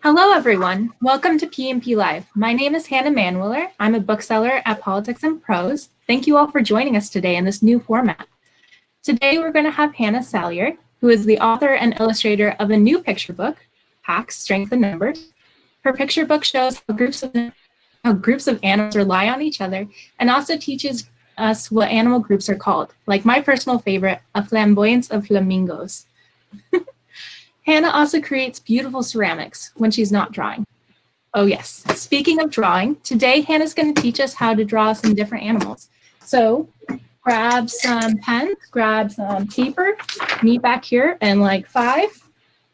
Hello, everyone. Welcome to P&P Live. My name is Hannah Manwiller. I'm a bookseller at Politics and Prose. Thank you all for joining us today in this new format. Today, we're going to have Hannah Salyer, who is the author and illustrator of a new picture book, Packs, Strength in Numbers. Her picture book shows how groups of animals rely on each other and also teaches us what animal groups are called, like my personal favorite, a flamboyance of flamingos. Hannah also creates beautiful ceramics when she's not drawing. Oh yes, speaking of drawing, today Hannah's going to teach us how to draw some different animals. So grab some pens, grab some paper, meet back here in like 5,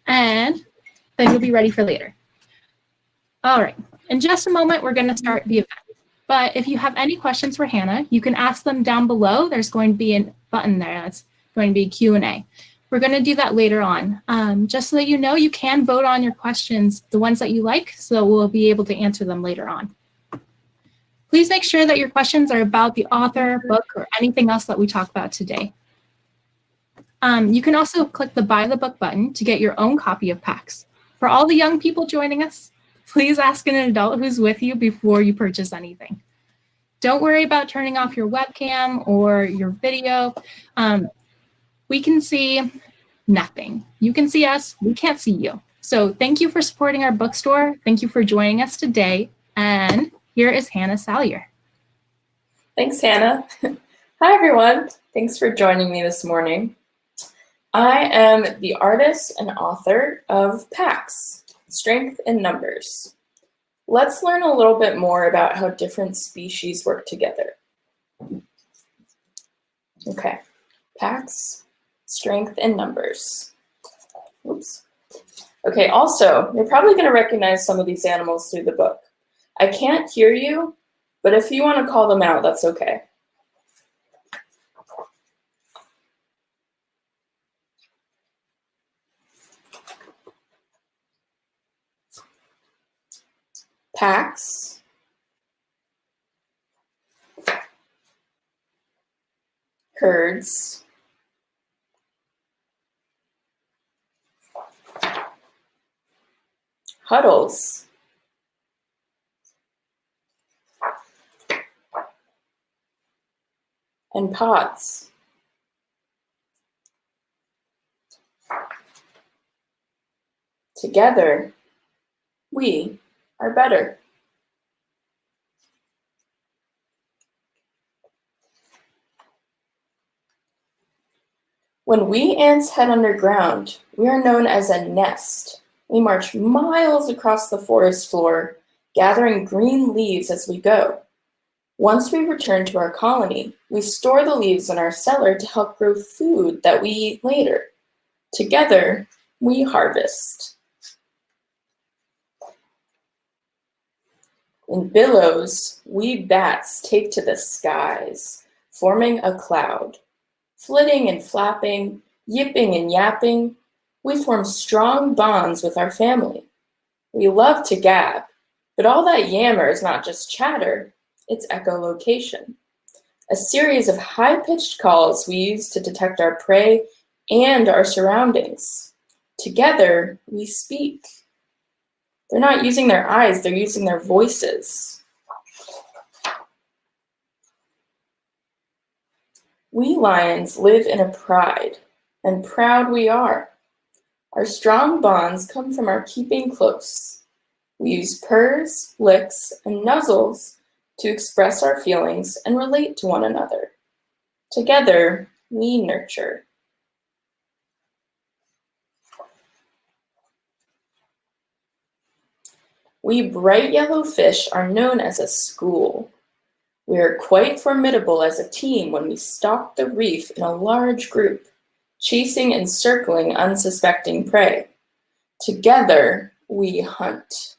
and then you'll be ready for later. All right, in just a moment, we're going to start the event. But if you have any questions for Hannah, you can ask them down below. There's going to be a button there that's going to be Q&A. We're going to do that later on. Just so that you know, you can vote on your questions, the ones that you like, so we'll be able to answer them later on. Please make sure that your questions are about the author, book, or anything else that we talk about today. You can also click the Buy the Book button to get your own copy of Packs. For all the young people joining us, please ask an adult who's with you before you purchase anything. Don't worry about turning off your webcam or your video. We can see nothing. You can see us, we can't see you. So thank you for supporting our bookstore. Thank you for joining us today. And here is Hannah Salyer. Thanks, Hannah. Hi, everyone. Thanks for joining me this morning. I am the artist and author of Packs, Strength in Numbers. Let's learn a little bit more about how different species work together. Okay, Packs, Strength in Numbers. Oops. Okay, also, you're probably going to recognize some of these animals through the book. I can't hear you, but if you want to call them out, that's okay. Packs, herds, huddles, and pods. Together, we are better. When we ants head underground, we are known as a nest. We march miles across the forest floor, gathering green leaves as we go. Once we return to our colony, we store the leaves in our cellar to help grow food that we eat later. Together, we harvest. In billows, we bats take to the skies, forming a cloud. Flitting and flapping, yipping and yapping, we form strong bonds with our family. We love to gab, but all that yammer is not just chatter, it's echolocation, a series of high-pitched calls we use to detect our prey and our surroundings. Together, we speak. They're not using their eyes, they're using their voices. We lions live in a pride, and proud we are. Our strong bonds come from our keeping close. We use purrs, licks, and nuzzles to express our feelings and relate to one another. Together, we nurture. We bright yellow fish are known as a school. We are quite formidable as a team when we stalk the reef in a large group, chasing and circling unsuspecting prey. Together, we hunt.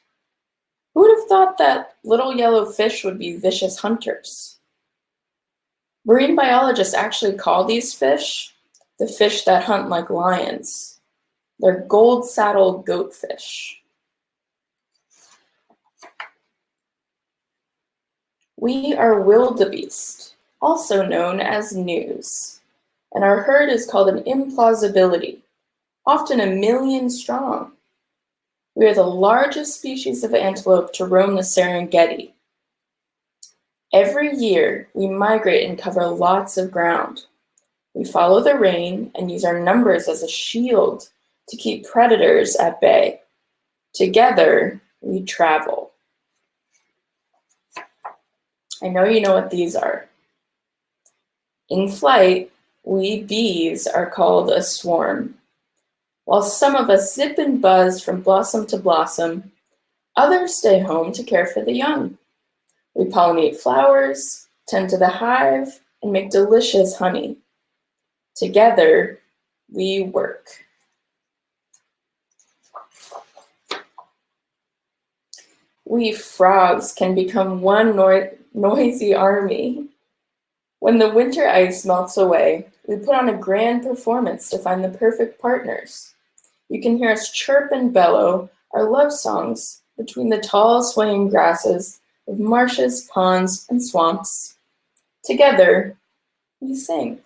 Who would have thought that little yellow fish would be vicious hunters? Marine biologists actually call these fish the fish that hunt like lions. They're gold-saddled goatfish. We are wildebeest, also known as news, and our herd is called an implausibility. often 1 million strong. We are the largest species of antelope to roam the Serengeti. Every year, we migrate and cover lots of ground. We follow the rain and use our numbers as a shield to keep predators at bay. Together, we travel. I know you know what these are. In flight, we bees are called a swarm. While some of us zip and buzz from blossom to blossom, others stay home to care for the young. We pollinate flowers, tend to the hive, and make delicious honey. Together, we work. We frogs can become one noisy army. When the winter ice melts away, we put on a grand performance to find the perfect partners. You can hear us chirp and bellow our love songs between the tall swaying grasses of marshes, ponds, and swamps. Together, we sing.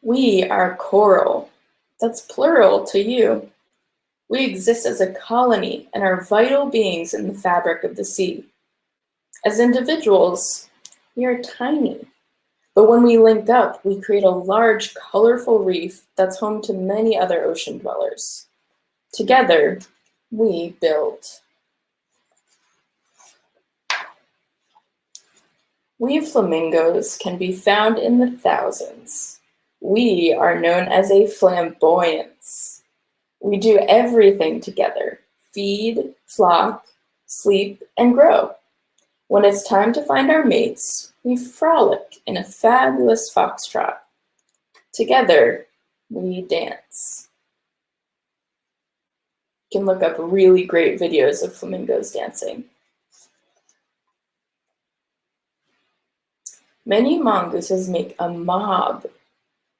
We are coral. That's plural to you. We exist as a colony and are vital beings in the fabric of the sea. As individuals, we are tiny. But when we link up, we create a large, colorful reef that's home to many other ocean dwellers. Together, we build. We flamingos can be found in the thousands. We are known as a flamboyance. We do everything together: feed, flock, sleep, and grow. When it's time to find our mates, we frolic in a fabulous foxtrot. Together, we dance. You can look up really great videos of flamingos dancing. Many mongooses make a mob,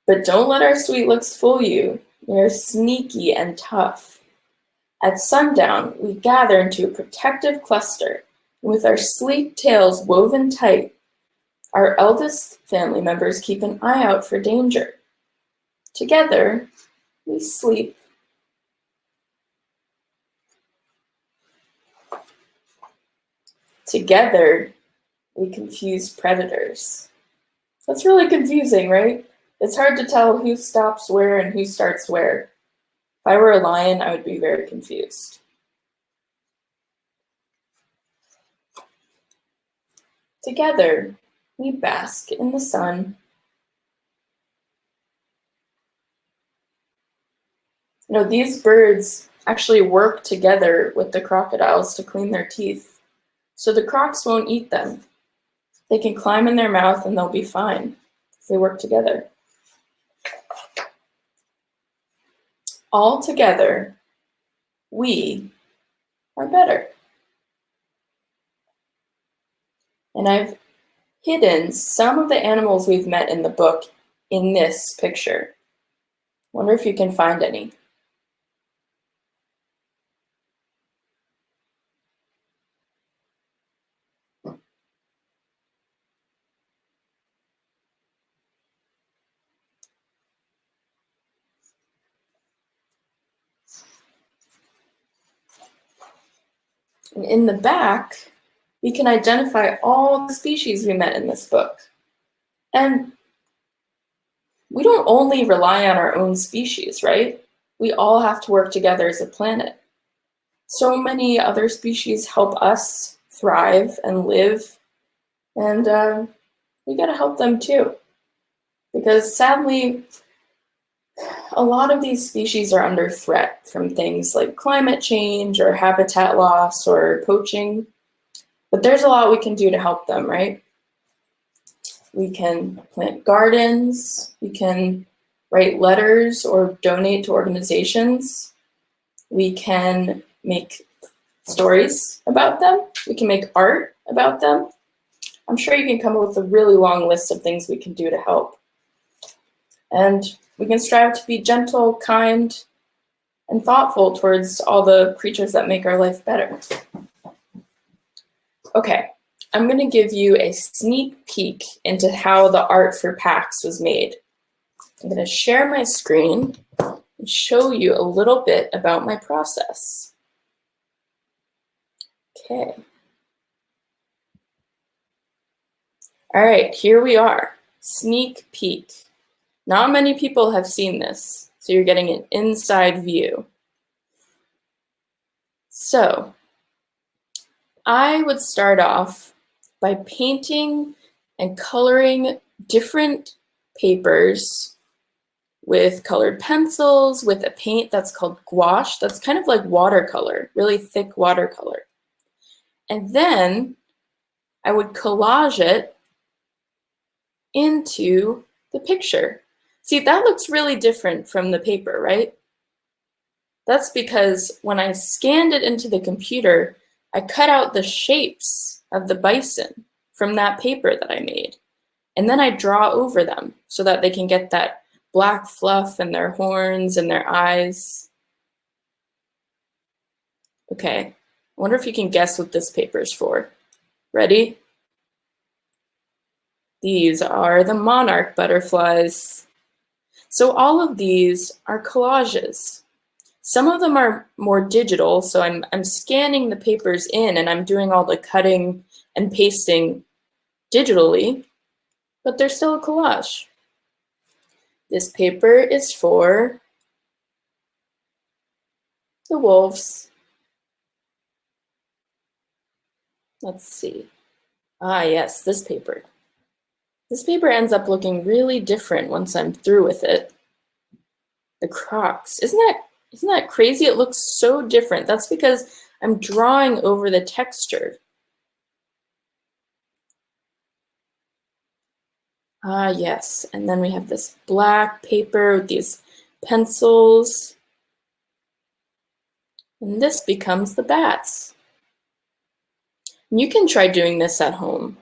but don't let our sweet looks fool you. We are sneaky and tough. At sundown, we gather into a protective cluster, and with our sleek tails woven tight, our eldest family members keep an eye out for danger. Together, we sleep. Together, we confuse predators. That's really confusing, right? It's hard to tell who stops where and who starts where. If I were a lion, I would be very confused. Together, we bask in the sun. You know, these birds actually work together with the crocodiles to clean their teeth, so the crocs won't eat them. They can climb in their mouth and they'll be fine. They work together. All together, we are better. And I've hidden some of the animals we've met in the book in this picture. Wonder if you can find any. And in the back, we can identify all the species we met in this book. And we don't only rely on our own species, right? We all have to work together as a planet. So many other species help us thrive and live, and we gotta help them too. Because sadly, a lot of these species are under threat from things like climate change or habitat loss or poaching. But there's a lot we can do to help them, right? We can plant gardens, we can write letters or donate to organizations. We can make stories about them. We can make art about them. I'm sure you can come up with a really long list of things we can do to help. And we can strive to be gentle, kind, and thoughtful towards all the creatures that make our life better. Okay, I'm going to give you a sneak peek into how the art for packs was made. I'm going to share my screen and show you a little bit about my process. Okay. All right, here we are. Sneak peek. Not many people have seen this, so you're getting an inside view. So, I would start off by painting and coloring different papers with colored pencils, with a paint that's called gouache. That's kind of like watercolor, really thick watercolor. And then I would collage it into the picture. See, that looks really different from the paper, right? That's because when I scanned it into the computer, I cut out the shapes of the bison from that paper that I made. And then I draw over them so that they can get that black fluff and their horns and their eyes. Okay, I wonder if you can guess what this paper is for. Ready? These are the monarch butterflies. So all of these are collages. Some of them are more digital, so I'm scanning the papers in and I'm doing all the cutting and pasting digitally, but they're still a collage. This paper is for the wolves. Let's see. Ah, yes, this paper. This paper ends up looking really different once I'm through with it. The crocs. Isn't that crazy? It looks so different. That's because I'm drawing over the texture. Ah, yes. And then we have this black paper with these pencils. And this becomes the bats. And you can try doing this at home.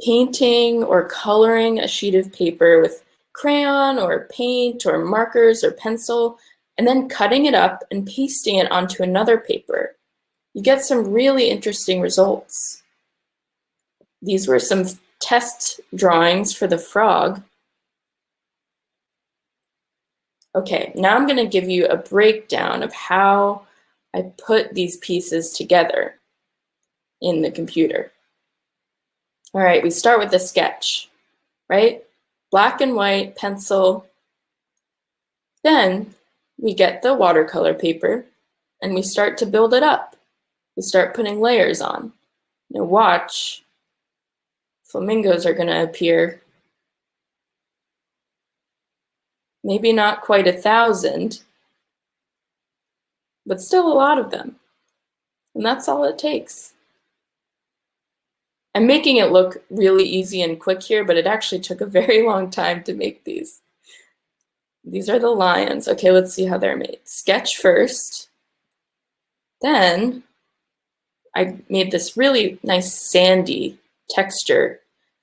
Painting or coloring a sheet of paper with crayon or paint or markers or pencil, and then cutting it up and pasting it onto another paper. You get some really interesting results. These were some test drawings for the frog. Okay, now I'm going to give you a breakdown of how I put these pieces together in the computer. All right, we start with the sketch, right? Black and white pencil. Then we get the watercolor paper and we start to build it up. We start putting layers on. Now watch, flamingos are going to appear. Maybe not quite 1,000, but still a lot of them. And that's all it takes. I'm making it look really easy and quick here, but it actually took a very long time to make these. These are the lions. Okay, let's see how they're made. Sketch first. Then I made this really nice sandy texture.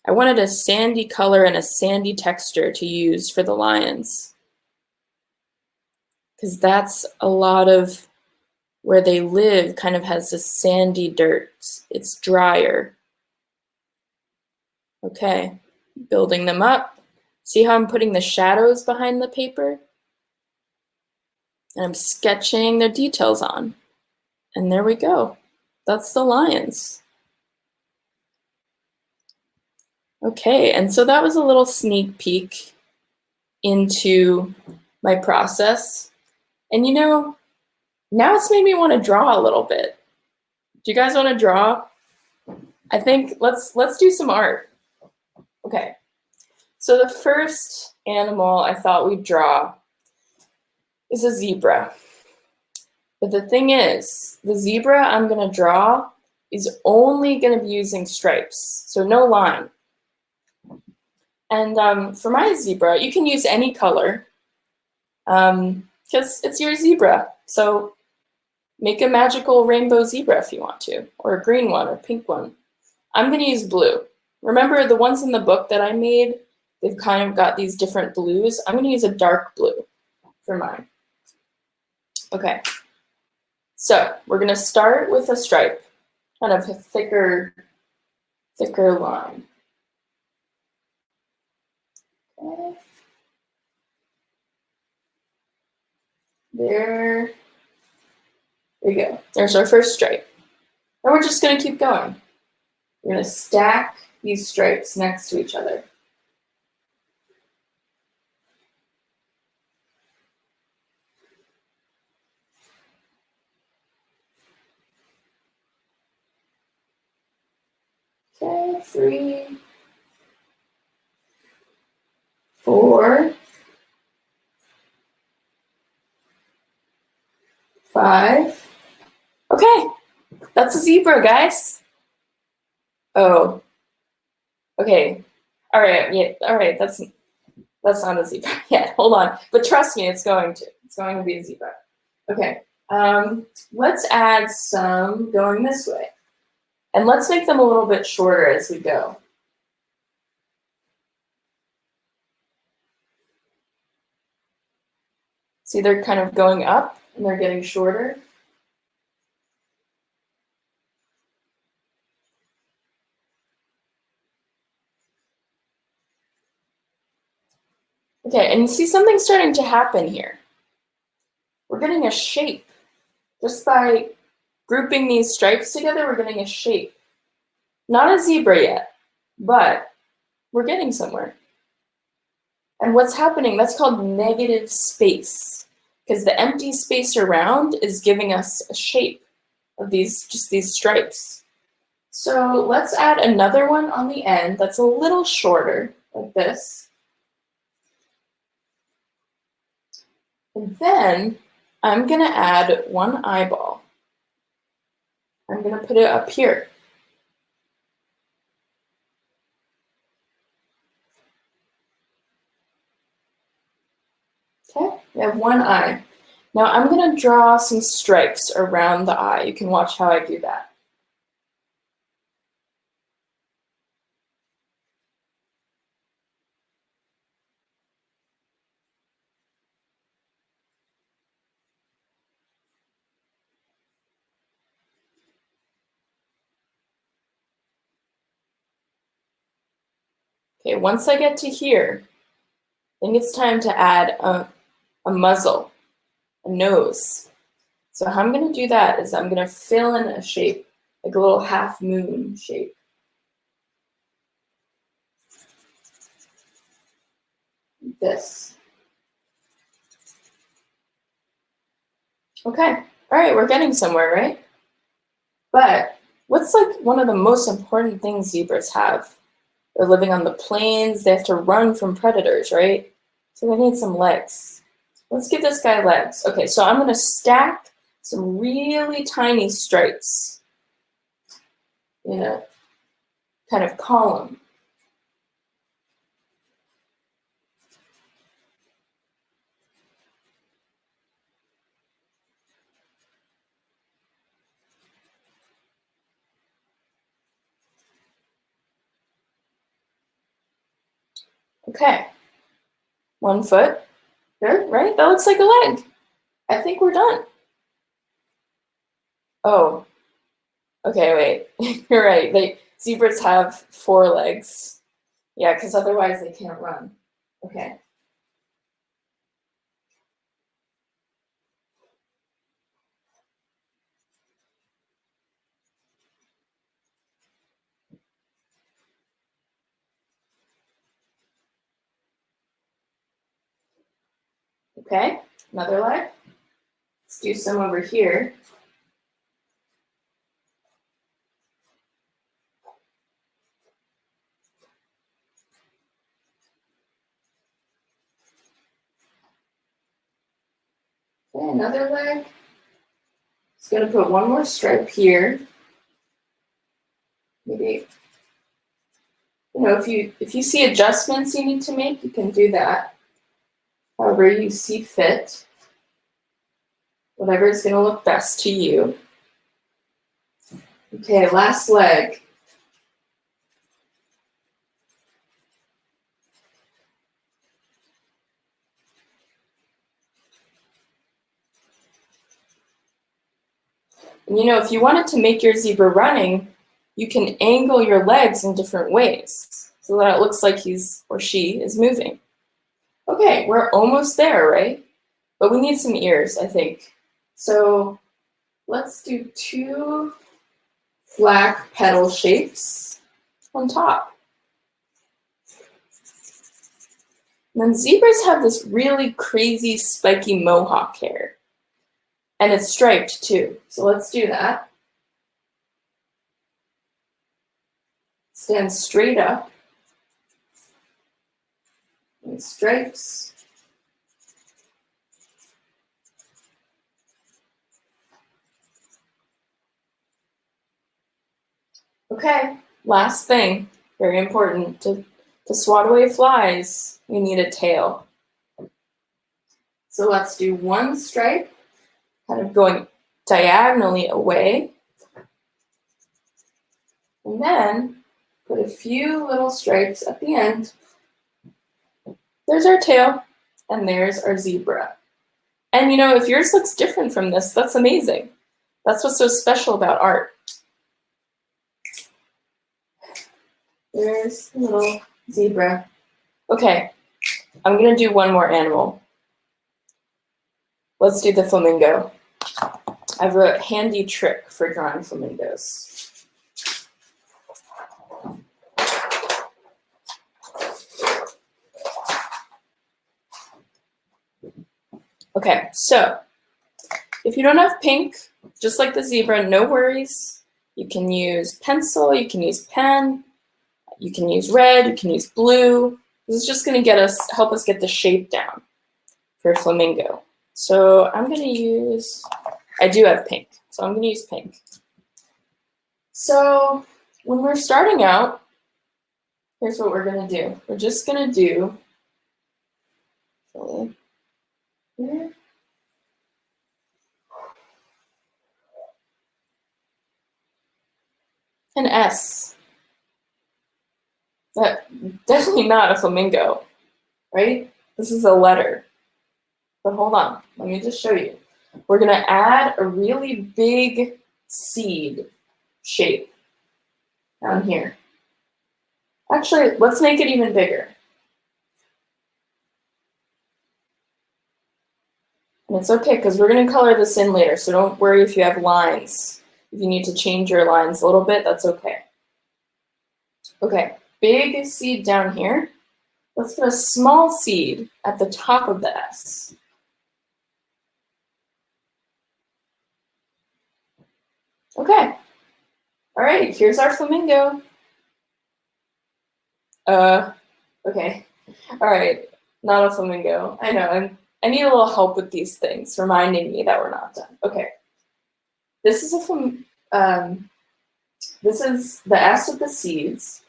I wanted a sandy color and a sandy texture to use for the lions, because that's a lot of where they live kind of has this sandy dirt. It's drier. Okay, building them up. See how I'm putting the shadows behind the paper? And I'm sketching their details on. And there we go. That's the lions. Okay, and so that was a little sneak peek into my process. And you know, now it's made me want to draw a little bit. Do you guys want to draw? I think let's do some art. Okay, so the first animal I thought we'd draw is a zebra. But the thing is, the zebra I'm going to draw is only going to be using stripes, so no line. And for my zebra, you can use any color because it's your zebra. So make a magical rainbow zebra if you want to, or a green one or pink one. I'm going to use blue. Remember the ones in the book that I made, they've kind of got these different blues. I'm going to use a dark blue for mine. Okay, so we're going to start with a stripe, kind of a thicker thicker line. Okay. There we go. There's our first stripe. And we're just going to keep going. We're going to stack these stripes next to each other. Okay, 3, 4, 5. Okay, that's a zebra, guys. Oh, okay. All right, yeah, all right, that's not a zebra yet. Hold on, but trust me, it's going to be a zebra. Okay, let's add some going this way. And let's make them a little bit shorter as we go. See, they're kind of going up and they're getting shorter. Okay, and you see something starting to happen here. We're getting a shape. Just by grouping these stripes together, we're getting a shape. Not a zebra yet, but we're getting somewhere. And what's happening, that's called negative space, because the empty space around is giving us a shape of just these stripes. So let's add another one on the end that's a little shorter, like this. And then I'm going to add one eyeball. I'm going to put it up here. Okay, we have one eye. Now I'm going to draw some stripes around the eye. You can watch how I do that. Okay, once I get to here, I think it's time to add a muzzle, a nose. So how I'm going to do that is I'm going to fill in a shape, like a little half moon shape. Like this. Okay, all right, we're getting somewhere, right? But what's like one of the most important things zebras have? They're living on the plains, they have to run from predators, right? So they need some legs. Let's give this guy legs. Okay, so I'm gonna stack some really tiny stripes in a kind of column. Okay, 1 foot, there, right? That looks like a leg. I think we're done. Oh, okay, wait, you're right. Zebras have 4 legs. Yeah, because otherwise they can't run. Okay. Okay, another leg. Let's do some over here. Okay, another leg. Just gonna put one more stripe here. Maybe, if you see adjustments you need to make, you can do that. However you see fit. Whatever is gonna look best to you. Okay, last leg. And if you wanted to make your zebra running, you can angle your legs in different ways so that it looks like he's or she is moving. Okay, we're almost there, right? But we need some ears, I think. So let's do 2 black petal shapes on top. And then zebras have this really crazy spiky mohawk hair. And it's striped too. So let's do that. Stand straight up. And stripes. Okay, last thing, very important. To swat away flies, we need a tail. So let's do 1 stripe, kind of going diagonally away. And then put a few little stripes at the end. There's our tail, and there's our zebra. And you know, if yours looks different from this, that's amazing. That's what's so special about art. There's a little zebra. Okay, I'm gonna do one more animal. Let's do the flamingo. I have a handy trick for drawing flamingos. Okay, so if you don't have pink, just like the zebra, no worries. You can use pencil, you can use pen, you can use red, you can use blue. This is just going to help us get the shape down for flamingo. So I'm going to use, I do have pink, so I'm going to use pink. So when we're starting out, here's what we're going to do. We're just going to do here. An S. That definitely not a flamingo, right? This is a letter. But hold on, let me just show you. We're gonna add a really big seed shape down here. Actually, let's make it even bigger. And it's okay, because we're gonna color this in later, so don't worry if you have lines. If you need to change your lines a little bit, that's okay. Okay, big seed down here. Let's put a small seed at the top of the S. Okay, all right, here's our flamingo. Okay, all right, not a flamingo. I know, I need a little help with these things, reminding me that we're not done. Okay, this is this is the S with the seeds.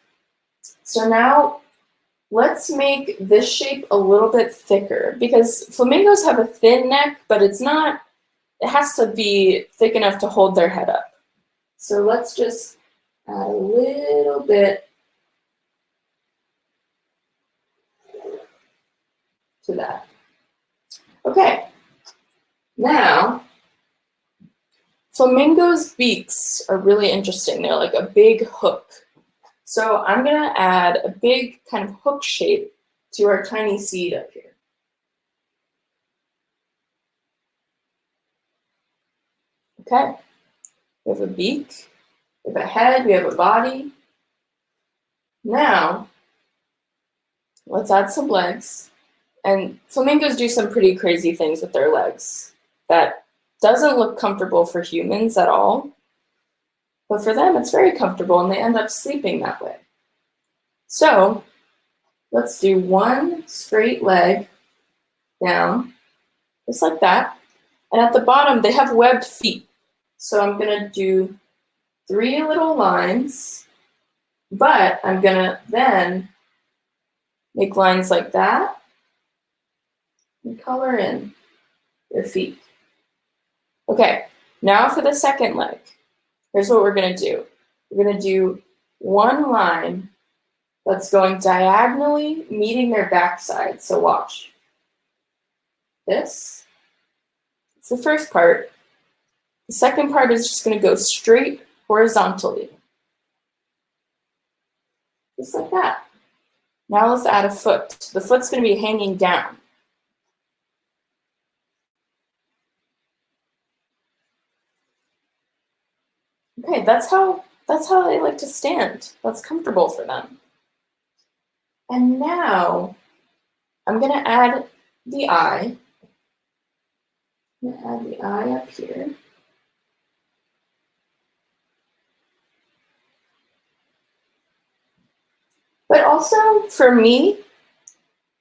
So now let's make this shape a little bit thicker, because flamingos have a thin neck, but it has to be thick enough to hold their head up. So let's just add a little bit to that. Okay, now flamingos' beaks are really interesting. They're like a big hook. So I'm gonna add a big kind of hook shape to our tiny seed up here. Okay, we have a beak, we have a head, we have a body. Now, let's add some legs. And flamingos do some pretty crazy things with their legs that doesn't look comfortable for humans at all. But for them, it's very comfortable, and they end up sleeping that way. So let's do 1 straight leg down, just like that. And at the bottom, they have webbed feet. So I'm gonna do 3 little lines, but I'm gonna then make lines like that and color in their feet. Okay, now for the second leg. Here's what we're gonna do. We're gonna do 1 line that's going diagonally, meeting their backside. So watch. This. It's the first part. The second part is just gonna go straight horizontally. just like that. Now let's add a foot. The foot's going to be hanging down. Okay, that's how they like to stand. That's comfortable for them. And now I'm going to add the eye. I'm going to add the eye up here. But also, for me,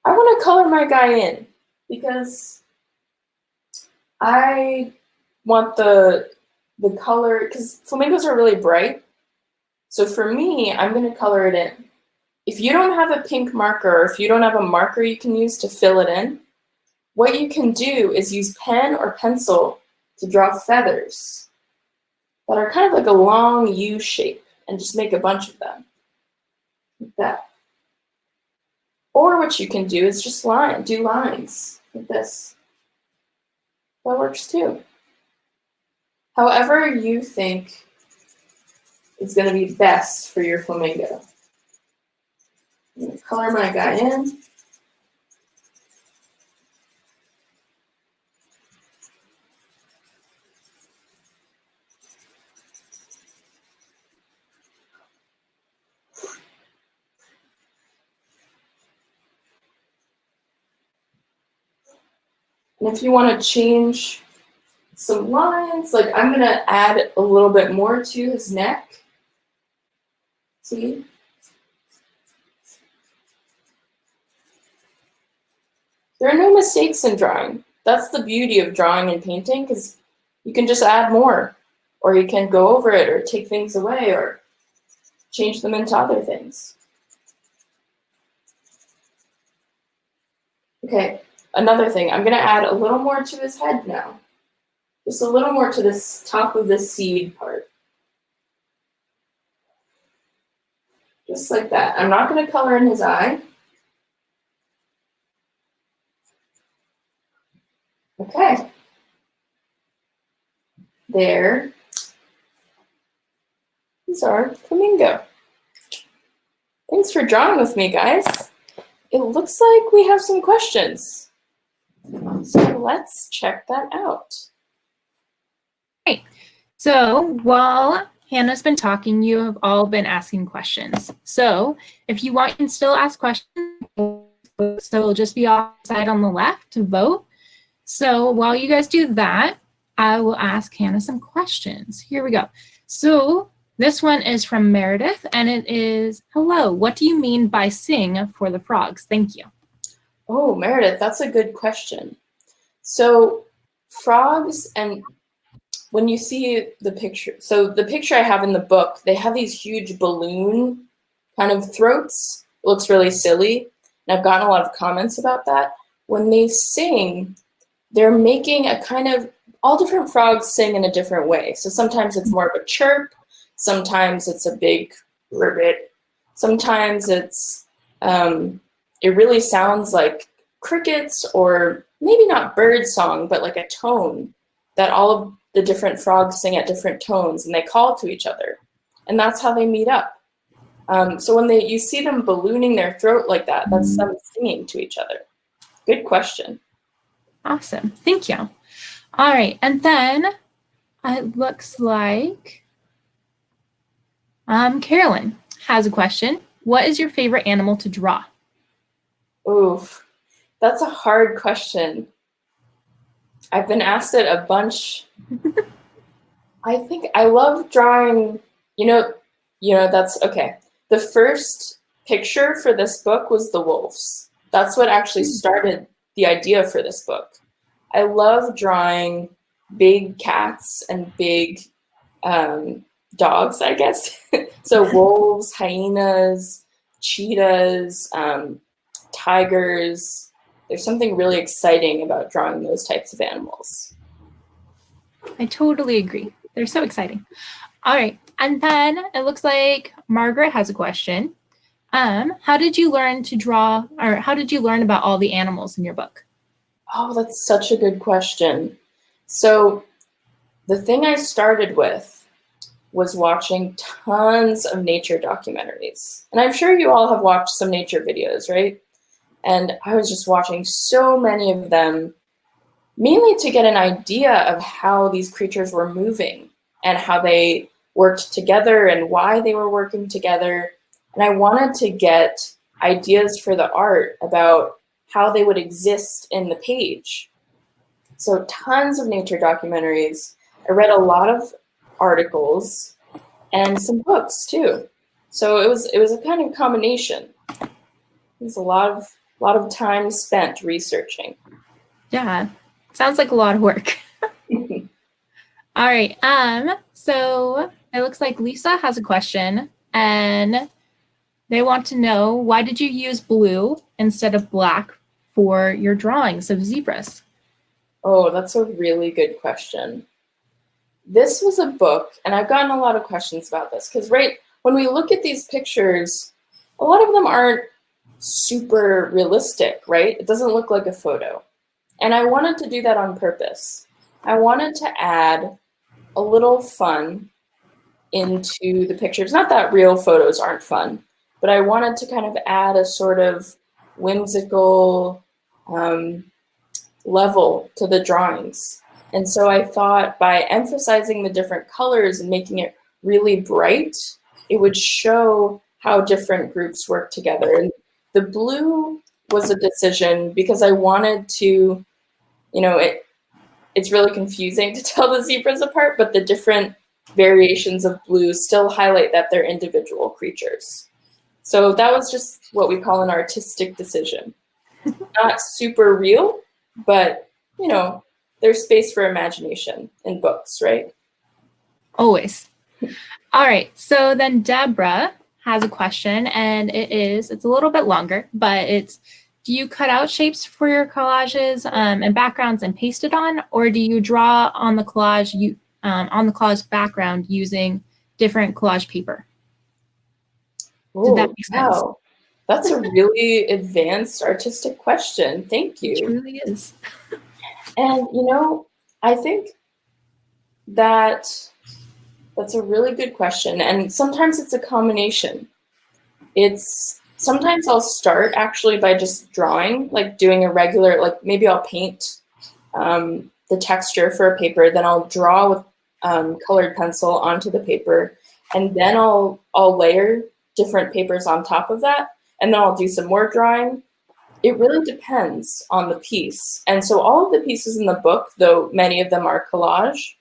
I want to color my guy in because I want the color, because flamingos are really bright. So for me, I'm going to color it in. If you don't have a pink marker, or if you don't have a marker you can use to fill it in, what you can do is use pen or pencil to draw feathers that are kind of like a long U shape and just make a bunch of them. Like that. Or what you can do is just do lines like this. That works too. However you think is going to be best for your flamingo. I'm going to color my guy in. And if you want to change some lines, like I'm going to add a little bit more to his neck. See? There are no mistakes in drawing. That's the beauty of drawing and painting, because you can just add more, or you can go over it, or take things away, or change them into other things. Okay, another thing, I'm going to add a little more to his head now. Just a little more to this top of the seed part. Just like that. I'm not going to color in his eye. Okay. There is our flamingo. Thanks for drawing with me, guys. It looks like we have some questions. So let's check that out. Great. So while Hannah's been talking, you have all been asking questions. So if you want, you can still ask questions. So it'll just be outside on the left to vote. So while you guys do that, I will ask Hannah some questions. Here we go. So this one is from Meredith, and it is, hello, what do you mean by sing for the frogs? Thank you. Oh, Meredith, that's a good question. So frogs, and when you see the picture, so the picture I have in the book, they have these huge balloon kind of throats. It looks really silly, and I've gotten a lot of comments about that. When they sing, they're making a kind of, all different frogs sing in a different way. So sometimes it's more of a chirp, sometimes it's a big ribbit, sometimes it's, it really sounds like crickets, or maybe not bird song, but like a tone that all of the different frogs sing at different tones, and they call to each other. And that's how they meet up. So when you see them ballooning their throat like that, that's them singing to each other. Good question. Awesome. Thank you. All right. And then it looks like Carolyn has a question. What is your favorite animal to draw? Oof, that's a hard question. I've been asked it a bunch. I think I love drawing, you know, that's okay. The first picture for this book was the wolves. That's what actually started the idea for this book. I love drawing big cats and big dogs, I guess. So wolves, hyenas, cheetahs, tigers. There's something really exciting about drawing those types of animals. I totally agree. They're so exciting. All right. And then it looks like Margaret has a question. How did you learn to draw, or how did you learn about all the animals in your book? Oh, that's such a good question. So the thing I started with was watching tons of nature documentaries. And I'm sure you all have watched some nature videos, right? And I was just watching so many of them, mainly to get an idea of how these creatures were moving and how they worked together and why they were working together. And I wanted to get ideas for the art about how they would exist in the page. So tons of nature documentaries. I read a lot of articles and some books too. So it was a kind of combination. It was a lot of time spent researching. Yeah, sounds like a lot of work. All right. So it looks like Lisa has a question, and they want to know, why did you use blue instead of black for your drawings of zebras? Oh, that's a really good question. This was a book, and I've gotten a lot of questions about this, because right when we look at these pictures, a lot of them aren't super realistic, right? It doesn't look like a photo. And I wanted to do that on purpose. I wanted to add a little fun into the pictures. Not that real photos aren't fun, but I wanted to kind of add a sort of whimsical level to the drawings. And so I thought by emphasizing the different colors and making it really bright, it would show how different groups work together. And the blue was a decision because I wanted to, it's really confusing to tell the zebras apart, but the different variations of blue still highlight that they're individual creatures. So that was just what we call an artistic decision. Not super real, but there's space for imagination in books, right? Always. All right. So then Deborah has a question, and it's a little bit longer, but it's, do you cut out shapes for your collages and backgrounds and paste it on, or do you draw on the collage background using different collage paper? Did that make sense? Wow. That's a really advanced artistic question. Thank you. It truly is. And I think that's a really good question. And sometimes it's a combination. Sometimes I'll start actually by just drawing, like doing a regular, like maybe I'll paint the texture for a paper, then I'll draw with colored pencil onto the paper, and then I'll layer different papers on top of that, and then I'll do some more drawing. It really depends on the piece. And so all of the pieces in the book, though many of them are collage,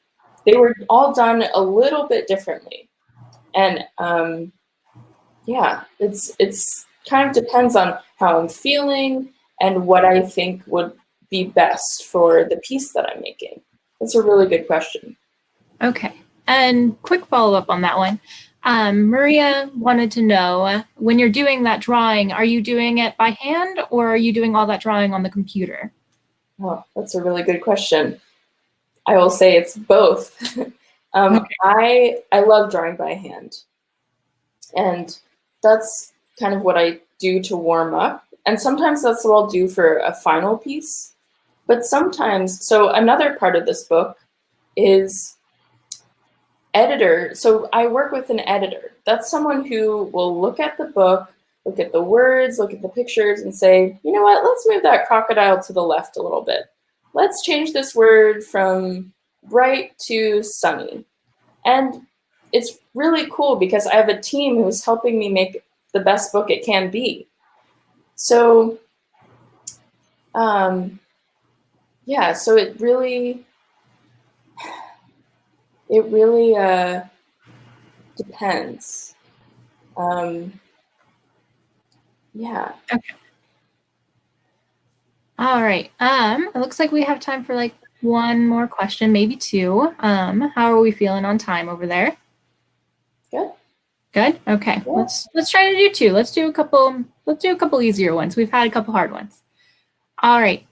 they were all done a little bit differently. And it's kind of depends on how I'm feeling and what I think would be best for the piece that I'm making. That's a really good question. Okay. And quick follow-up on that one. Maria wanted to know, when you're doing that drawing, are you doing it by hand or are you doing all that drawing on the computer? Oh, that's a really good question. I will say it's both. Okay. I love drawing by hand. And that's kind of what I do to warm up. And sometimes that's what I'll do for a final piece. But sometimes, so another part of this book is editor. So I work with an editor. That's someone who will look at the book, look at the words, look at the pictures, and say, you know what, let's move that crocodile to the left a little bit. Let's change this word from bright to sunny. And it's really cool because I have a team who's helping me make the best book it can be. So, so it really depends. Okay. All right. It looks like we have time for like one more question, maybe two. How are we feeling on time over there? Good. Good. Okay. Yeah. Let's try to do two. Let's do a couple easier ones. We've had a couple hard ones. All right.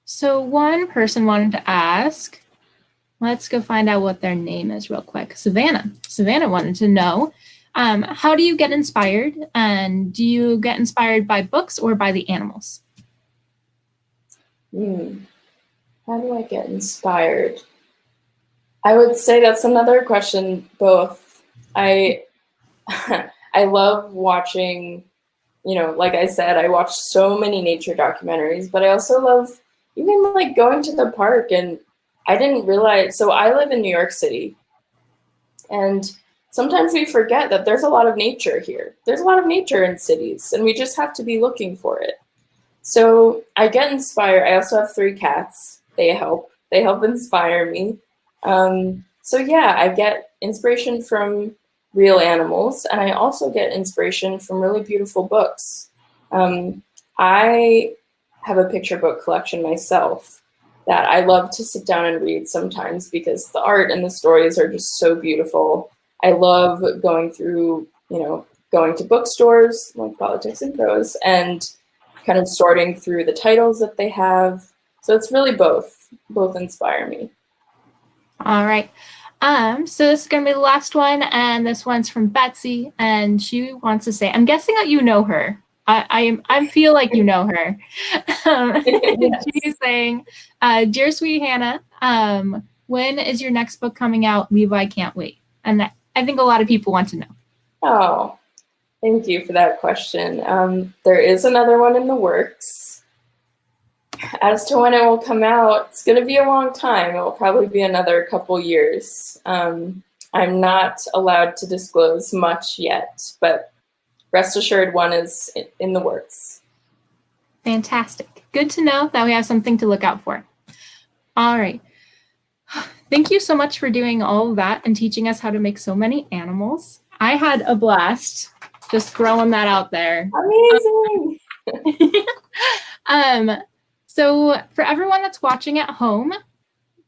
So one person wanted to ask, let's go find out what their name is real quick. Savannah. Savannah wanted to know, how do you get inspired? And do you get inspired by books or by the animals? How do I get inspired? I would say that's another question, both. I I love watching, like I said, I watch so many nature documentaries, but I also love even like going to the park. And I didn't realize, so I live in New York City, and sometimes we forget that there's a lot of nature here. There's a lot of nature in cities, and we just have to be looking for it. So I get inspired. I also have 3 cats. They help. They help inspire me. So yeah, I get inspiration from real animals, and I also get inspiration from really beautiful books. I have a picture book collection myself that I love to sit down and read sometimes because the art and the stories are just so beautiful. I love going through, going to bookstores like Politics and Prose and kind of sorting through the titles that they have. So it's really both inspire me. All right. So this is going to be the last one, and this one's from Betsy, and she wants to say, I'm guessing that you know her. I feel like you know her. Yes. She's saying, Dear sweet Hannah, when is your next book coming out? Levi can't wait. And I think a lot of people want to know. Oh, thank you for that question. There is another one in the works. As to when it will come out, it's going to be a long time. It will probably be another couple years. I'm not allowed to disclose much yet, but rest assured one is in the works. Fantastic. Good to know that we have something to look out for. All right. Thank you so much for doing all of that and teaching us how to make so many animals. I had a blast just throwing that out there. Amazing. So for everyone that's watching at home,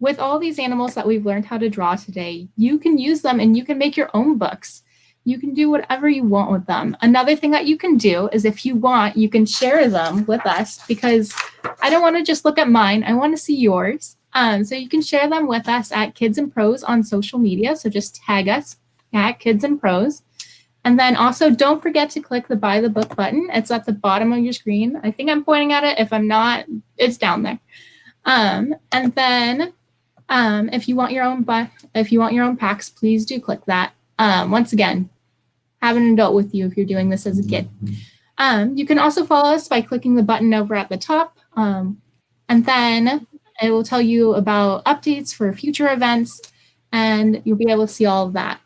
with all these animals that we've learned how to draw today, you can use them and you can make your own books. You can do whatever you want with them. Another thing that you can do is if you want, you can share them with us because I don't want to just look at mine. I want to see yours. So you can share them with us at Kids and Prose on social media. So just tag us at Kids and Prose. And then also don't forget to click the buy the book button. It's at the bottom of your screen. I think I'm pointing at it. If I'm not, it's down there. And then if you want your own packs, please do click that. Once again, have an adult with you if you're doing this as a kid. You can also follow us by clicking the button over at the top. And then it will tell you about updates for future events, and you'll be able to see all of that.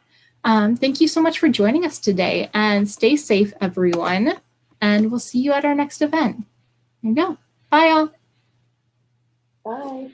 Thank you so much for joining us today, and stay safe, everyone. And we'll see you at our next event. There you go. Bye, all. Bye.